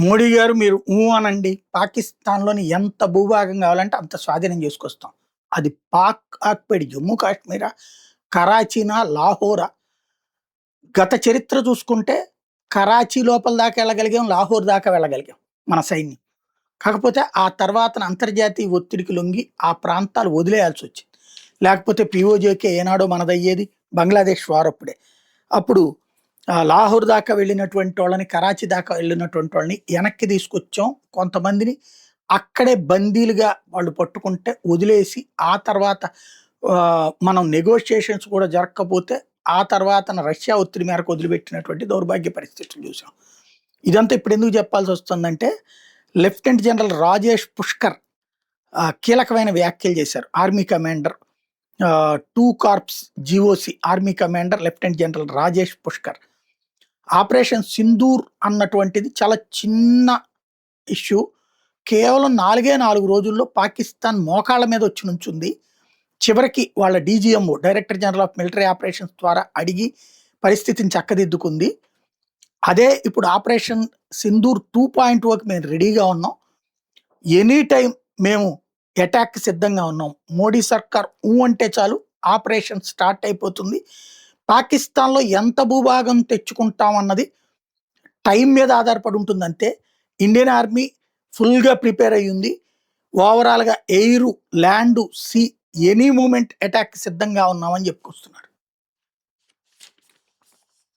మోడీ గారు మీరు అనండి. పాకిస్తాన్‌లోని ఎంత భూభాగం కావాలంటే అంత స్వాధీనం చేసుకొస్తాం. అది పాక్ ఆక్యుపైడ్ జమ్మూ కాశ్మీరా, కరాచీనా, లాహోరా? గత చరిత్ర చూసుకుంటే కరాచీ లోపల దాకా వెళ్ళగలిగాం. లాహోర్ దాకా వెళ్ళగలిగాం మన సైన్యం. కాకపోతే ఆ తర్వాతన అంతర్జాతీయ ఒత్తిడికి లొంగి ఆ ప్రాంతాలు వదిలేయాల్సొచ్చింది. లేకపోతే పీఓజేకే ఏనాడో మనదయ్యేది. బంగ్లాదేశ్ వారప్పుడే. అప్పుడు లాహోర్ దాకా వెళ్ళినటువంటి వాళ్ళని, కరాచీ దాకా వెళ్ళినటువంటి వాళ్ళని వెనక్కి తీసుకొచ్చాం. కొంతమందిని అక్కడే బందీలుగా వాళ్ళు పట్టుకుంటే వదిలేసి, ఆ తర్వాత మనం నెగోషియేషన్స్ కూడా జరగకపోతే, ఆ తర్వాతన రష్యా ఒత్తిడి మేరకు వదిలిపెట్టినటువంటి దౌర్భాగ్య పరిస్థితులు చూసాం. ఇదంతా ఇప్పుడెందుకు చెప్పాల్సొస్తుందంటే, లెఫ్టినెంట్ జనరల్ రాజేష్ పుష్కర్ కీలకమైన వ్యాఖ్యలు చేశారు. Army commander 2 corps GOC army commander lieutenant general Rajesh Pushkar. Operation Sindoor అన్నటువంటిది చాలా చిన్న ఇష్యూ. కేవలం 4 రోజుల్లో పాకిస్తాన్ మోకాళ్ళ మీద వచ్చి నుంచుంది. చివరికి వాళ్ళ DGMO director general of military operations ద్వారా అడిగి పరిస్థితిని చక్కదిద్దుకుంది. అదే ఇప్పుడు ఆపరేషన్ సింధూర్ 2.0కి మేము రెడీగా ఉన్నాం. ఎనీ టైం మేము అటాక్‌కి సిద్ధంగా ఉన్నాం. మోడీ సర్కార్ అంటే చాలు ఆపరేషన్ స్టార్ట్ అయిపోతుంది. పాకిస్తాన్‌లో ఎంత భూభాగం తెచ్చుకుంటాం అన్నది టైం మీద ఆధారపడి ఉంటుందంతే. ఇండియన్ ఆర్మీ ఫుల్‌గా ప్రిపేర్ అయ్యింది. ఓవరాల్‌గా air, land, sea any moment అటాక్‌కి సిద్ధంగా ఉన్నామని చెప్పుకొస్తున్నారు.